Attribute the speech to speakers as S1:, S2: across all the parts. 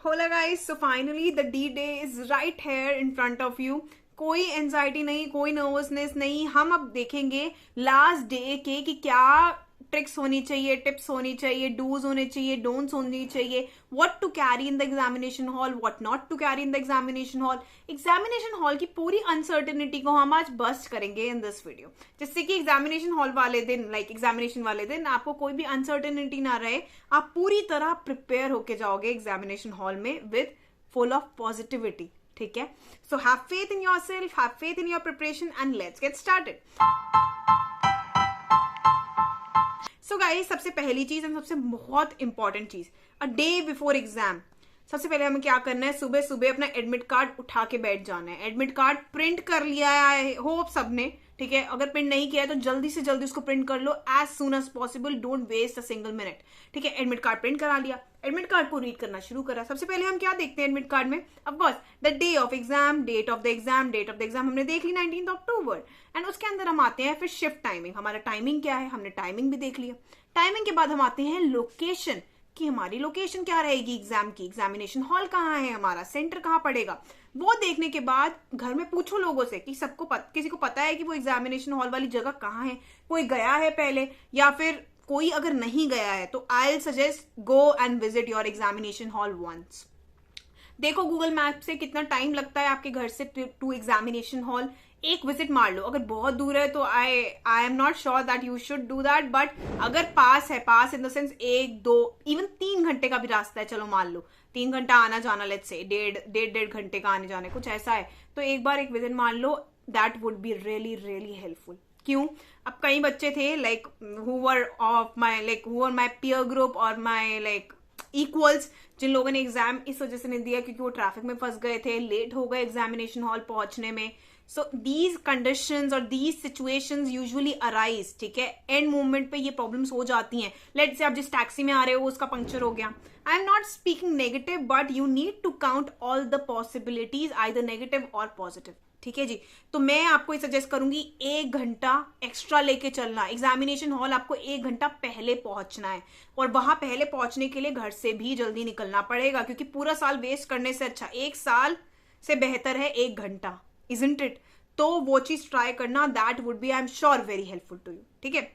S1: होला guys, so finally the D day is right here in front of you. कोई anxiety नहीं, कोई nervousness नहीं। हम अब देखेंगे लास्ट डे के कि क्या ट्रिक्स होनी चाहिए, टिप्स होनी चाहिए, डूज होने चाहिए, डोंट्स होनी चाहिए, what to carry in the examination hall, what not to carry in the examination hall. Examination hall की पूरी अनसर्टेनिटी को हम आज बस्ट करेंगे इन दिस वीडियो, जिससे कि एग्जामिनेशन हॉल वाले दिन, एग्जामिनेशन वाले दिन आपको कोई भी अनसर्टेनिटी ना रहे। आप पूरी तरह प्रिपेयर होके जाओगे एग्जामिनेशन हॉल में विद फुल ऑफ पॉजिटिविटी। ठीक है, so have faith in yourself, have faith in your preparation and let's get started. So guys, सबसे पहली चीज एंड सबसे बहुत इंपॉर्टेंट चीज, अ डे बिफोर एग्जाम सबसे पहले हमें क्या करना है, सुबह सुबह अपना एडमिट कार्ड उठा के बैठ जाना है। एडमिट कार्ड प्रिंट कर लिया है आई होप सबने, ठीक है। अगर प्रिंट नहीं किया है तो जल्दी से जल्दी उसको प्रिंट कर लो as soon as possible, don't waste a single minute. ठीक है, एडमिट कार्ड प्रिंट करा लिया, एडमिट कार्ड को रीड करना शुरू करा। सबसे पहले हम क्या देखते हैं एडमिट कार्ड में, of course the day of exam, date of the exam. Date of the exam हमने देख ली 19 अक्टूबर, एंड उसके अंदर हम आते हैं फिर शिफ्ट टाइमिंग। हमारा टाइमिंग क्या है, हमने टाइमिंग भी देख लिया। टाइमिंग के बाद हम आते हैं लोकेशन, कि हमारी लोकेशन क्या रहेगी एग्जाम की, एग्जामिनेशन हॉल कहाँ है, हमारा सेंटर कहाँ पड़ेगा। वो देखने के बाद घर में पूछो लोगों से कि किसी को पता है कि वो एग्जामिनेशन हॉल वाली जगह कहाँ है, कोई गया है पहले, या फिर कोई अगर नहीं गया है तो I will suggest go and visit your examination hall once. देखो गूगल मैप से कितना टाइम लगता है आपके घर से टू एग्जामिनेशन हॉल, एक विजिट मार लो। अगर बहुत दूर है तो I am not sure that you should do that, but अगर पास है, पास इन द सेंस 1-2 इवन 3 घंटे का भी रास्ता है, चलो मान लो 3 घंटा आना जाना, लेट्स से डेढ़ घंटे का आने जाने कुछ ऐसा है, तो एक बार एक विजिट मार लो, that would be really really helpful. क्यों? अब कई बच्चे थे who were my peer group और माई इक्वल्स, जिन लोगों ने एग्जाम इस वजह से नहीं दिया क्योंकि वो ट्रैफिक में फंस गए थे, लेट हो गए एग्जामिनेशन हॉल पहुंचने में। सो दीज कंडीशंस और दीज सिचुएशंस यूजुअली अराइज, ठीक है, एंड मोमेंट पे ये प्रॉब्लम्स हो जाती हैं। लेट्स से आप जिस टैक्सी में आ रहे हो उसका पंक्चर हो गया। I am not speaking negative, but you need to count all the possibilities, either negative और पॉजिटिव। ठीक है जी, तो मैं आपको सजेस्ट करूंगी 1 घंटा एक्स्ट्रा लेके चलना। एग्जामिनेशन हॉल आपको 1 घंटा पहले पहुंचना है, और वहां पहले पहुंचने के लिए घर से भी जल्दी निकलना पड़ेगा, क्योंकि पूरा साल वेस्ट करने से अच्छा 1 साल से बेहतर है 1 घंटा, इजंट इट? तो वो चीज ट्राई करना, that would be I am sure very helpful to you. ठीक है,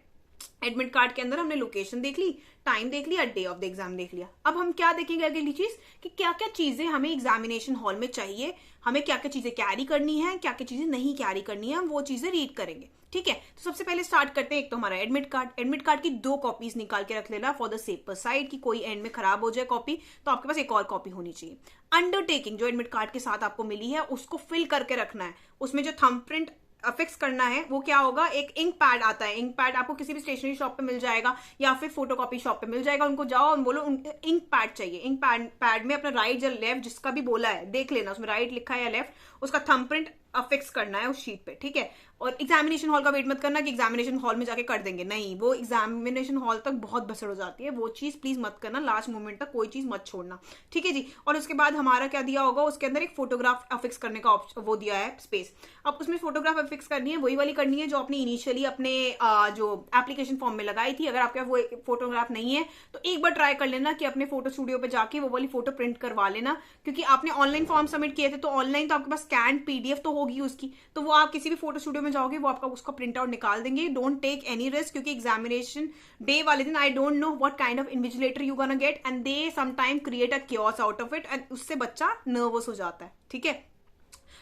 S1: एडमिट कार्ड के अंदर हमने लोकेशन देख ली, टाइम देख लिया, डे ऑफ द एग्जाम देख लिया। अब हम क्या देखेंगे अगली चीज, कि क्या क्या चीजें हमें एग्जामिनेशन हॉल में चाहिए, हमें क्या क्या चीजें कैरी करनी है, क्या क्या चीजें नहीं कैरी करनी है, हम वो चीजें रीड करेंगे। ठीक है, तो सबसे पहले स्टार्ट करते हैं। एक तो हमारा एडमिट कार्ड, एडमिट कार्ड की 2 कॉपीज निकाल के रख लेना फॉर द सेफर साइड, कि कोई एंड में खराब हो जाए कॉपी तो आपके पास एक और कॉपी होनी चाहिए। अंडरटेकिंग जो एडमिट कार्ड के साथ आपको मिली है उसको फिल करके रखना है, उसमें जो थंब प्रिंट अफिक्स करना है वो क्या होगा, एक इंक पैड आता है। इंक पैड आपको किसी भी स्टेशनरी शॉप पे मिल जाएगा या फिर फोटोकॉपी शॉप पे मिल जाएगा, उनको जाओ और बोलो इंक पैड चाहिए। इंक पैड में अपना राइट या लेफ्ट जिसका भी बोला है देख लेना, उसमें राइट लिखा है या लेफ्ट, उसका थंब प्रिंट अफिक्स करना है उस शीट पे। ठीक है, और एग्जामिनेशन हॉल का वेट मत करना कि एग्जामिनेशन हॉल में जाके कर देंगे, नहीं, वो एग्जामिनेशन हॉल तक बहुत बसड़ हो जाती है, वो चीज प्लीज मत करना, लास्ट मोमेंट तक कोई चीज मत छोड़ना। ठीक है जी, और उसके बाद हमारा क्या दिया होगा, उसके अंदर एक फोटोग्राफ अफिक्स करने का वो दिया है स्पेस। अब उसमें फोटोग्राफ अफिक्स करनी है, वही वाली करनी है जो आपने इनिशियली अपने जो एप्लीकेशन फॉर्म में लगाई थी। अगर आपके वो फोटोग्राफ नहीं है तो एक बार ट्राई कर लेना कि अपने फोटो स्टूडियो पे जाके वो वाली फोटो प्रिंट करवा लेना, क्योंकि आपने ऑनलाइन फॉर्म सबमिट किए थे तो ऑनलाइन तो आपके पास स्कैन पीडीएफ तो होगी उसकी, तो वो आप किसी भी फोटो स्टूडियो में जाओगे वो आपका उसका प्रिंट आउट निकाल देंगे। डोंट टेक एनी रिस्क, क्योंकि एग्जामिनेशन डे वाले दिन आई don't know what kind of invigilator you gonna get, and they sometime create a chaos out of it, and उससे बच्चा नर्वस हो जाता है। ठीक है,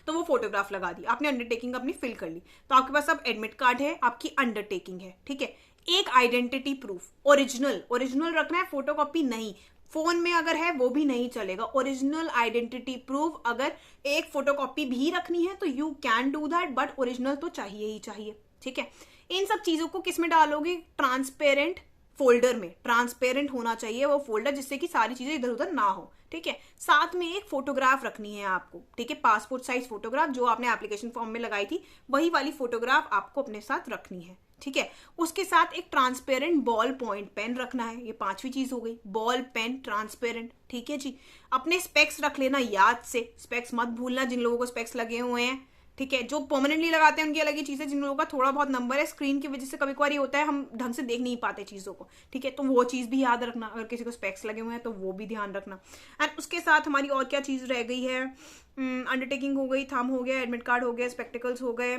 S1: तो वो फोटोग्राफ लगा दी, आपने अंडरटेकिंग अपनी फिल कर ली, तो आपके पास अब एडमिट कार्ड है, आपकी अंडरटेकिंग है। ठीक है, एक आइडेंटिटी प्रूफ, ओरिजिनल रखना है, फोटोकॉपी नहीं। फोन में अगर है वो भी नहीं चलेगा, ओरिजिनल आइडेंटिटी प्रूफ। अगर एक फोटोकॉपी भी रखनी है तो you can do that, but original तो चाहिए ही चाहिए। ठीक है, इन सब चीजों को किस में डालोगे, ट्रांसपेरेंट फोल्डर में। ट्रांसपेरेंट होना चाहिए वो फोल्डर, जिससे कि सारी चीजें इधर उधर ना हो। ठीक है, साथ में एक फोटोग्राफ रखनी है आपको। ठीक है, पासपोर्ट साइज फोटोग्राफ जो आपने एप्लीकेशन फॉर्म में लगाई थी वही वाली फोटोग्राफ आपको अपने साथ रखनी है। ठीक है, उसके साथ एक ट्रांसपेरेंट बॉल पॉइंट पेन रखना है, ये 5वीं चीज हो गई, बॉल पेन ट्रांसपेरेंट। ठीक है जी, अपने स्पेक्स रख लेना याद से, स्पेक्स मत भूलना, जिन लोगों को स्पेक्स लगे हुए हैं ठीक है, जो परमानेंटली लगाते हैं उनकी अलग ही चीज है, जिन लोगों का थोड़ा बहुत नंबर है, स्क्रीन की वजह से कभी कभार होता है हम ढंग से देख नहीं पाते चीजों को, ठीक है, तो वो चीज भी याद रखना, अगर किसी को स्पेक्स लगे हुए हैं तो वो भी ध्यान रखना। एंड उसके साथ हमारी और क्या चीज रह गई है, अंडरटेकिंग हो गई, थंब हो गया, एडमिट कार्ड हो गया, स्पेक्टिकल्स हो गए।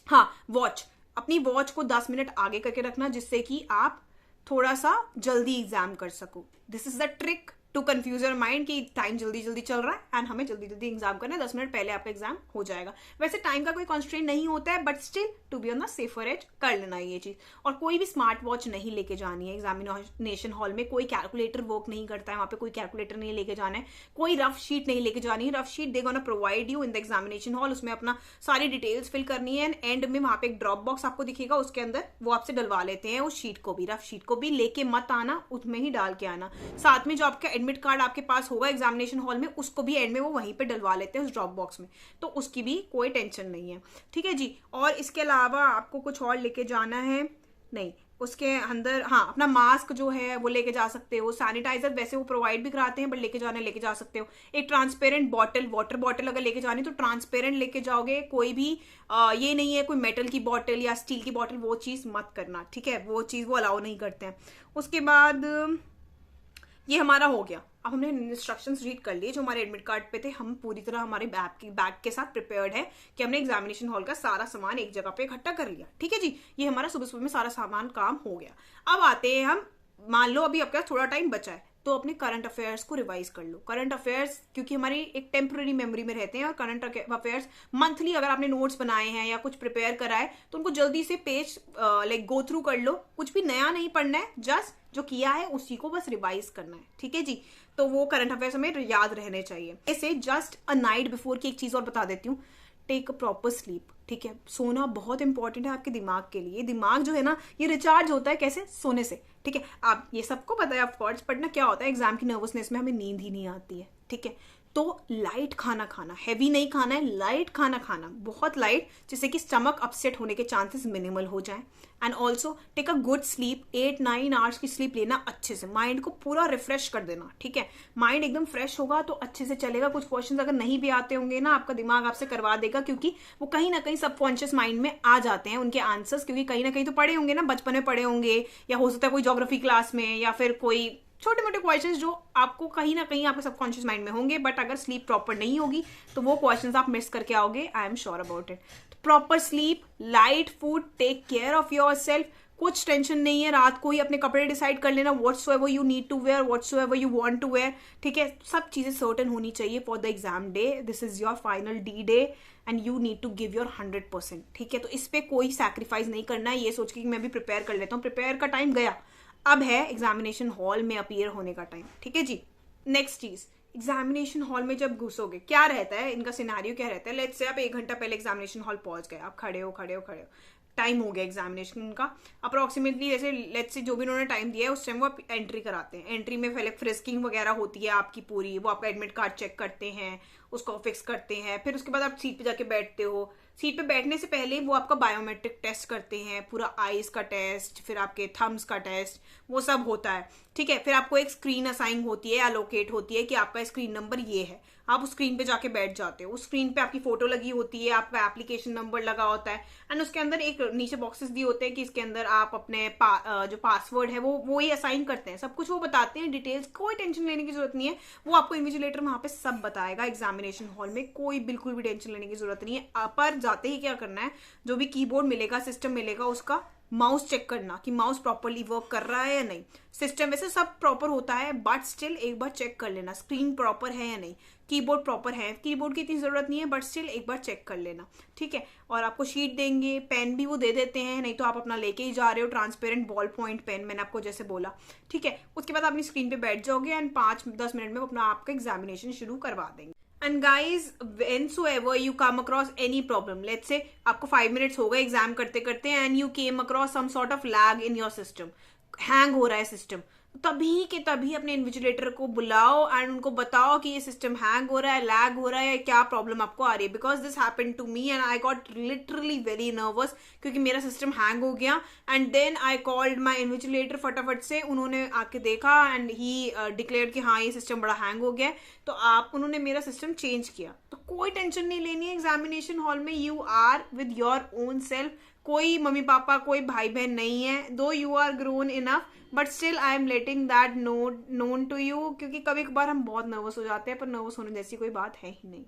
S1: हाँ, वॉच, अपनी वॉच को 10 मिनट आगे करके रखना जिससे कि आप थोड़ा सा जल्दी एग्जाम कर सको। This is the trick to confuse your mind कि टाइम जल्दी जल्दी चल रहा है एंड हमें जल्दी जल्दी एग्जाम करना है, 10 मिनट पहले आपका एग्जाम हो जाएगा। वैसे टाइम का कोई कॉन्स्ट्रेंट नहीं होता है, but still to be on the safer edge कर लेना ये चीज। और कोई भी स्मार्ट वॉच नहीं लेके जानी है एग्जामिनेशन हॉल में, कोई कैलकुलेटर वर्क नहीं करता है वहां पे, कोई कैलकुलेटर नहीं लेके जाना है, कोई रफ शीट नहीं लेके जानी है। Rough sheet they gonna provide you in the examination hall, उसमें अपना सारी डिटेल्स फिल करनी है, एंड में वहां पे एक ड्रॉप बॉक्स आपको दिखेगा, उसके अंदर वो आपसे डलवा लेते हैं उस शीट को भी। रफ शीट को भी लेके मत आना, उसमें ही डाल के आना। साथ में जो आपका एडमिट कार्ड आपके पास होगा एग्जामिनेशन हॉल में, उसको भी एंड में वो वहीं पे डलवा लेते हैं उस ड्रॉप बॉक्स में, तो उसकी भी कोई टेंशन नहीं है, ठीक है जी। और इसके अलावा आपको कुछ और लेके जाना है नहीं, उसके अंदर हाँ, अपना मास्क जो है वो लेके जा सकते हो, सैनिटाइजर वैसे वो प्रोवाइड भी कराते हैं, बट लेके जाना लेके जा सकते हो। एक ट्रांसपेरेंट बॉटल, वाटर बॉटल अगर लेके जानी तो ट्रांसपेरेंट लेके जाओगे, कोई भी ये नहीं है कोई मेटल की बॉटल या स्टील की बॉटल, वो चीज मत करना, ठीक है, वो चीज वो अलाउ नहीं करते हैं। उसके बाद ये हमारा हो गया। अब हमने इंस्ट्रक्शंस रीड कर लिए जो हमारे एडमिट कार्ड पे थे, हम पूरी तरह हमारे बैग के साथ प्रिपेयर्ड है कि हमने एग्जामिनेशन हॉल का सारा सामान एक जगह पे इकट्ठा कर लिया, ठीक है जी। ये हमारा सुबह सुबह में सारा सामान काम हो गया। अब आते हैं हम, मान लो अभी आपके पास थोड़ा टाइम बचा है, तो अपने करंट अफेयर्स को रिवाइज कर लो। करंट अफेयर्स क्योंकि हमारी एक टेम्पररी मेमोरी में रहते हैं, और करंट अफेयर्स मंथली अगर आपने नोट्स बनाए हैं या कुछ प्रिपेयर करा है तो उनको जल्दी से पेज लाइक गो थ्रू कर लो। कुछ भी नया नहीं पढ़ना है, जस्ट जो किया है उसी को बस रिवाइज करना है, ठीक है जी। तो वो करंट अफेयर्स हमें याद रहने चाहिए। ऐसे जस्ट अ नाइट बिफोर की एक चीज और बता देती हूँ, टेक अ प्रॉपर स्लीप, ठीक है। सोना बहुत इंपॉर्टेंट है आपके दिमाग के लिए। दिमाग जो है ना, ये रिचार्ज होता है कैसे? सोने से, ठीक है। आप ये सबको पता है ऑफकोर्स, बट ना क्या होता है एग्जाम की नर्वसनेस में हमें नींद ही नहीं आती है, ठीक है। तो लाइट खाना खाना, हैवी नहीं खाना है, लाइट खाना खाना, बहुत लाइट, जिससे कि स्टमक अपसेट होने के चांसेस मिनिमल हो जाएं। And also take a good sleep, 8-9 hours की स्लीप लेना अच्छे से, माइंड को पूरा रिफ्रेश कर देना, ठीक है। माइंड एकदम फ्रेश होगा तो अच्छे से चलेगा। कुछ क्वेश्चंस अगर नहीं भी आते होंगे ना, आपका दिमाग आपसे करवा देगा, क्योंकि वो कहीं ना कहीं सबकॉन्शियस माइंड में आ जाते हैं उनके आंसर्स, क्योंकि कहीं ना कहीं तो पढ़े होंगे ना, बचपन में पढ़े होंगे, या हो सकता है कोई ज्योग्राफी क्लास में, या फिर कोई छोटे मोटे क्वेश्चंस जो आपको कहीं ना कहीं आपके सबकॉन्शियस माइंड में होंगे। बट अगर स्लीप प्रॉपर नहीं होगी तो वो क्वेश्चंस आप मिस करके आओगे, I am sure about it. Proper sleep, light food, take care of your self. कुछ टेंशन नहीं है, रात को ही अपने कपड़े डिसाइड कर लेना, whatsoever you need to wear, whatsoever you want to wear, ठीक है। सब चीजें सर्टेन होनी चाहिए for the exam day. This is your final D day and you need to give your 100%, ठीक है। तो इस पे कोई सैक्रिफाइस नहीं करना है, ये सोच के कि मैं भी प्रिपेयर कर लेता हूँ। प्रिपेयर का टाइम गया, अब है एग्जामिनेशन हॉल में अपीयर होने का टाइम, ठीक है जी। नेक्स्ट चीज, एग्जामिनेशन हॉल में जब घुसोगे क्या रहता है, इनका सिनेरियो क्या रहता है। लेट्स से आप 1 घंटा पहले एग्जामिनेशन हॉल पहुंच गए, आप खड़े हो, टाइम हो गया एग्जामिनेशन का अप्रोक्सीमेटली, जैसे लेट्स से जो भी उन्होंने टाइम दिया है उस टाइम वो एंट्री कराते हैं। एंट्री में पहले फ्रिस्किंग वगैरह होती है आपकी पूरी, वो आपका एडमिट कार्ड चेक करते हैं, उसको फिक्स करते हैं, फिर उसके बाद आप सीट पे जाके बैठते हो। सीट पे बैठने से पहले वो आपका बायोमेट्रिक टेस्ट करते हैं, पूरा आईज का टेस्ट, फिर आपके थम्स का टेस्ट, वो सब होता है, ठीक है। फिर आपको एक स्क्रीन असाइन होती है, एलोकेट होती है कि आपका स्क्रीन नंबर ये है, आप उस स्क्रीन पे जाके बैठ जाते हो। उस स्क्रीन पे आपकी फोटो लगी होती है, आपका एप्लीकेशन नंबर लगा होता है, एंड उसके अंदर एक नीचे बॉक्सेस दिए होते हैं कि इसके अंदर आप अपने जो पासवर्ड है वो ही असाइन करते हैं। सब कुछ वो बताते हैं, डिटेल्स, कोई टेंशन लेने की जरूरत नहीं है, वो आपको इन्विजिलेटर वहां पे सब बताएगा एग्जामिनेशन हॉल में, कोई बिल्कुल भी टेंशन लेने की जरूरत नहीं है। पर जाते ही क्या करना है, जो भी कीबोर्ड मिलेगा, सिस्टम मिलेगा, उसका माउस चेक करना कि माउस प्रॉपरली वर्क कर रहा है या नहीं। सिस्टम वैसे सब प्रॉपर होता है, बट स्टिल एक बार चेक कर लेना स्क्रीन प्रॉपर है या नहीं, कीबोर्ड प्रॉपर है। कीबोर्ड की इतनी जरूरत नहीं है, बट स्टिल एक बार चेक कर लेना, ठीक है। और आपको शीट देंगे, पेन भी वो दे देते हैं, नहीं तो आप अपना लेके ही जा रहे हो, ट्रांसपेरेंट बॉल पॉइंट पेन, मैंने आपको जैसे बोला, ठीक है। उसके बाद अपनी स्क्रीन पे बैठ जाओगे एंड 5-10 मिनट में अपना आपका एग्जामिनेशन शुरू करवा देंगे। And guys, whensoever you come across any problem, let's say आपको 5 minutes हो गए एग्जाम करते करते and you came across some sort of lag in your system, hang हो रहा है सिस्टम, तभी के तभी अपने इन्विजिलेटर को बुलाओ एंड उनको बताओ कि ये सिस्टम हैंग हो रहा है, लैग हो रहा है, क्या प्रॉब्लम आपको आ रही है, because this happened to me and I got literally very nervous क्योंकि मेरा सिस्टम हैंग हो गया। And then I called my invigilator, फटाफट से उन्होंने आके देखा एंड ही डिक्लेयर कि हाँ ये सिस्टम बड़ा हैंग हो गया है, तो उन्होंने मेरा सिस्टम चेंज किया। तो कोई टेंशन नहीं लेनी है एग्जामिनेशन हॉल में, you are with your own self, कोई मम्मी पापा कोई भाई बहन नहीं है, though you are grown enough, but still I am letting that known to you, क्योंकि कभी कभार हम बहुत नर्वस हो जाते हैं, पर नर्वस होने जैसी कोई बात है ही नहीं।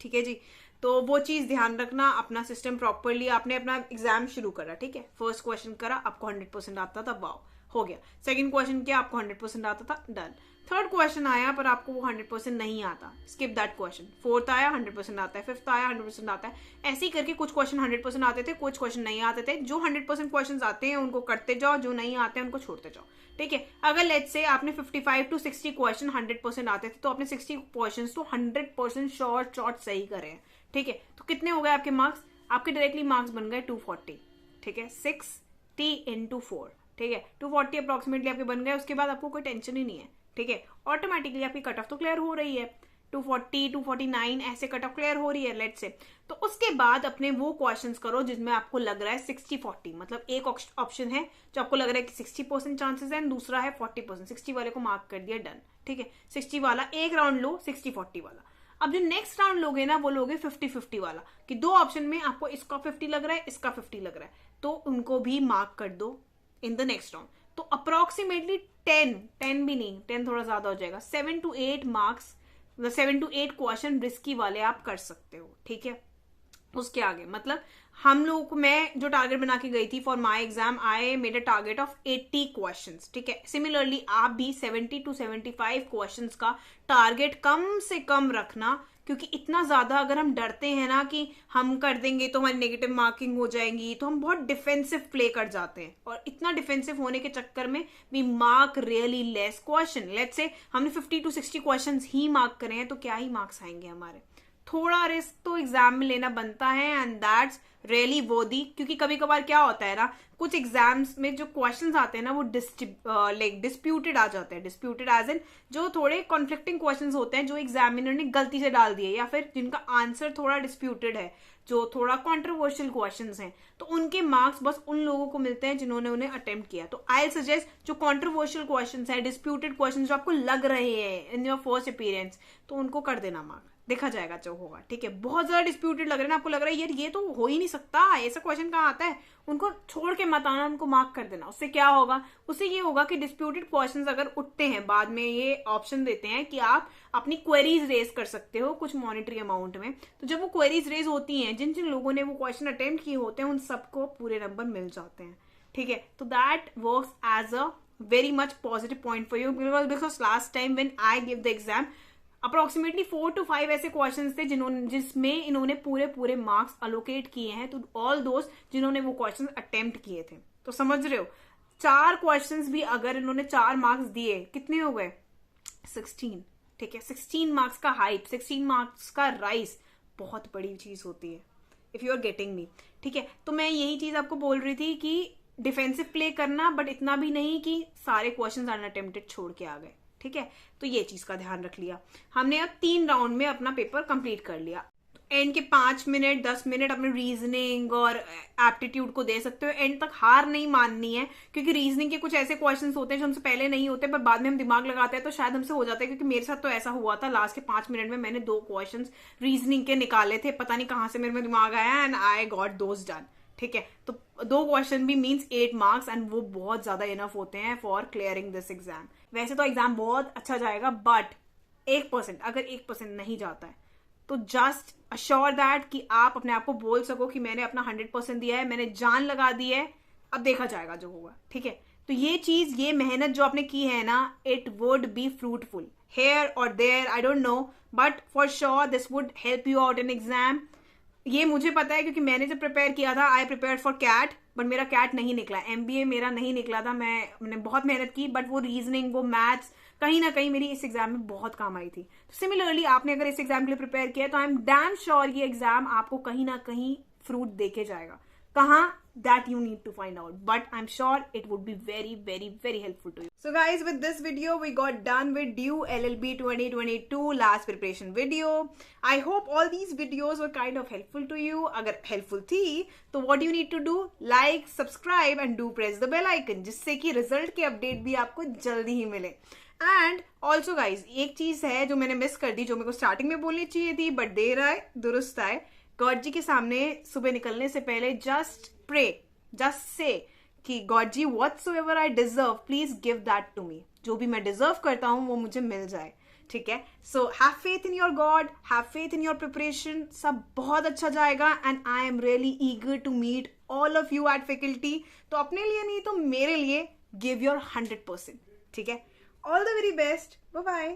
S1: ठीक है जी, तो वो चीज ध्यान रखना, अपना सिस्टम प्रॉपरली, आपने अपना एग्जाम शुरू करा, ठीक है, फर्स्ट क्वेश्चन करा, आपको 100% आता था, वाओ हो गया। सेकंड क्वेश्चन किया, आपको 100% आता था, डन। थर्ड क्वेश्चन आया पर आपको वो 100% नहीं आता, स्किप दैट क्वेश्चन। फोर्थ आया 100% आता है, फिफ्थ आया 100% आता है, ऐसे ही करके कुछ क्वेश्चन 100% आते थे, कुछ क्वेश्चन नहीं आते थे। जो 100% क्वेश्चन आते हैं उनको करते जाओ, जो नहीं आते हैं उनको छोड़ते जाओ। ठीक है, अगर लेट्स से आपने 55 to 60 क्वेश्चन 100% आते थे, तो आपने 60 क्वेश्चन तो 100% शॉर्ट सही करे हैं। ठीक है, तो कितने हो गए आपके मार्क्स? आपके डायरेक्टली मार्क्स बन गए 240। ठीक है, 60 into 4, ठीक है, 240 अप्रोक्सीमेटली आपके बन गए। उसके बाद आपको कोई टेंशन ही नहीं है। ठीक है, ऑटोमेटिकली आपकी कट ऑफ तो क्लियर हो रही है, 240 249 ऐसे कट ऑफ क्लियर हो रही है लेट्स से। तो उसके बाद अपने वो क्वेश्चंस करो जिसमें आपको लग रहा है 60-40, मतलब एक ऑप्शन है जो आपको लग रहा है कि 60% चांसेस है, दूसरा है 40%। 60 वाले को मार्क कर दिया, डन। ठीक है, 60 वाला एक राउंड लो, 60-40 वाला। अब जो नेक्स्ट राउंड लोगे ना, वो लोगे 50-50 वाला, कि दो ऑप्शन में आपको इसका 50 लग रहा है, इसका 50 लग रहा है, तो उनको भी मार्क कर दो इन द नेक्स्ट राउंड। तो अप्रोक्सीमेटली 10 भी नहीं, 10 थोड़ा ज्यादा हो जाएगा, 7 to 8 marks, 7 to 8 question risky वाले आप कर सकते हो। ठीक है, उसके आगे मतलब हम लोगों को, मैं जो टारगेट बना के गई थी for my exam, I made a target of 80 questions. ठीक है, सिमिलरली आप भी 70 to 75 क्वेश्चंस का टारगेट कम से कम रखना, क्योंकि इतना ज्यादा अगर हम डरते हैं ना कि हम कर देंगे तो हमारी नेगेटिव मार्किंग हो जाएंगी, तो हम बहुत डिफेंसिव प्ले कर जाते हैं, और इतना डिफेंसिव होने के चक्कर में we mark really less question. Let's say हमने 50 to 60 क्वेश्चन ही मार्क करे हैं, तो क्या ही मार्क्स आएंगे हमारे। थोड़ा रिस्क तो एग्जाम में लेना बनता है, एंड दैट्स रियली वर्दी, क्योंकि कभी कभार क्या होता है ना, कुछ एग्जाम्स में जो क्वेश्चंस आते हैं ना, वो डिस्प्यूटेड आ जाते हैं। डिस्प्यूटेड एज इन जो थोड़े कॉन्फ्लिक्टिंग क्वेश्चंस होते हैं, जो एग्जामिनर ने गलती से डाल दिए, या फिर जिनका आंसर थोड़ा डिस्प्यूटेड है, जो थोड़ा कॉन्ट्रोवर्शियल क्वेश्चंस हैं, तो उनके मार्क्स बस उन लोगों को मिलते हैं जिन्होंने उन्हें अटेम्प्ट किया। तो आई सजेस्ट जो कॉन्ट्रोवर्शियल क्वेश्चंस है, डिस्प्यूटेड क्वेश्चंस जो आपको लग रहे हैं इन योर फर्स्ट अपीयरेंस, तो उनको कर देना मार्क, देखा जाएगा जो होगा। ठीक है, बहुत ज्यादा डिस्प्यूटेड लग रहा है ना, आपको लग रहा है यार ये तो हो ही नहीं सकता, ऐसा क्वेश्चन कहाँ आता है, उनको छोड़ के मत आना, उनको मार्क कर देना। उससे क्या होगा, उससे ये होगा कि डिस्प्यूटेड क्वेश्चंस अगर उठते हैं, बाद में ये ऑप्शन देते हैं कि आप अपनी क्वेरीज रेज कर सकते हो कुछ मॉनिटरी अमाउंट में। तो जब वो क्वेरीज रेज होती हैं, जिन जिन लोगों ने वो क्वेश्चन अटेम्प्ट किए होते हैं, उन सबको पूरे नंबर मिल जाते हैं। ठीक है, तो that works as a very much positive point for you, because last time when I give the exam, approximately 4 to 5 ऐसे क्वेश्चंस थे जिसमें इन्होंने पूरे मार्क्स अलोकेट किए हैं टू ऑल दोस्त जिन्होंने वो क्वेश्चंस अटेम्प्ट किए थे। तो समझ रहे हो, 4 क्वेश्चंस भी अगर इन्होंने 4 मार्क्स दिए, कितने हो गए? 16। ठीक है, 16 मार्क्स का हाइट, 16 मार्क्स का राइज बहुत बड़ी चीज होती है, if you are getting me. ठीक है, तो मैं यही चीज आपको बोल रही थी कि डिफेंसिव प्ले करना, बट इतना भी नहीं कि सारे क्वेश्चंस अनअटेम्प्टेड छोड़ के आ गए। ठीक है, तो ये चीज का ध्यान रख लिया हमने। अब 3 राउंड में अपना पेपर कंप्लीट कर लिया। एंड के 5 मिनट 10 मिनट अपने रीजनिंग और एप्टीट्यूड को दे सकते हो। एंड तक हार नहीं माननी है, क्योंकि रीजनिंग के कुछ ऐसे क्वेश्चंस होते हैं जो हमसे पहले नहीं होते, पर बाद में हम दिमाग लगाते हैं तो शायद हमसे हो जाता है। क्योंकि मेरे साथ तो ऐसा हुआ था, लास्ट के 5 मिनट में मैंने 2 क्वेश्चंस रीजनिंग के निकाले थे, पता नहीं कहाँ से मेरे में दिमाग आया, and I got those done. ठीक है, तो 2 क्वेश्चन भी मीन्स 8 मार्क्स, एंड वो बहुत ज्यादा इनफ होते हैं फॉर क्लियरिंग दिस एग्जाम। वैसे तो एग्जाम बहुत अच्छा जाएगा, बट 1% अगर 1% नहीं जाता है, तो जस्ट अश्योर दैट कि आप अपने आप को बोल सको कि मैंने अपना 100% दिया है, मैंने जान लगा दी है, अब देखा जाएगा जो होगा। ठीक है, तो ये चीज, ये मेहनत जो आपने की है ना, it would be fruitful here और there, I don't know, but for sure this would help you out in exam. ये मुझे पता है, क्योंकि मैंने जब प्रिपेयर किया था, I prepare for CAT, but मेरा कैट नहीं निकला, MBA मेरा नहीं निकला था। मैंने बहुत मेहनत की, बट वो रीजनिंग, वो मैथ्स कहीं ना कहीं मेरी इस एग्जाम में बहुत काम आई थी। तो सिमिलरली आपने अगर इस एग्जाम के लिए प्रिपेयर किया, तो आई एम डैम श्योर ये एग्जाम आपको कहीं ना कहीं फ्रूट देके जाएगा। कहाँ? that you need to find out, but I'm sure it would be very, very, very helpful to you. So guys, with this video we got done with Due LLB 2022 last preparation video. I hope all these videos were kind of helpful to you. अगर helpful थी तो what do you need to do? Like, subscribe and do press the bell icon, जिससे कि result के update भी आपको जल्दी ही मिले. एंड ऑल्सो गाइज, एक चीज है जो मैंने मिस कर दी, जो मेरे को स्टार्टिंग में बोलनी चाहिए थी, बट देर आए दुरुस्त आए. गॉड जी के सामने सुबह निकलने से पहले जस्ट प्रे, जस्ट से कि god ji whatsoever I deserve, please give that to me. जो भी मैं डिजर्व करता हूं वो मुझे मिल जाए. ठीक है. So have faith in your god, have faith in your preparation. सब बहुत अच्छा जाएगा and I am really eager to meet all of you at faculty. तो अपने लिए नहीं तो मेरे लिए गिव योर 100%. ठीक है. All the very best. Bye-bye.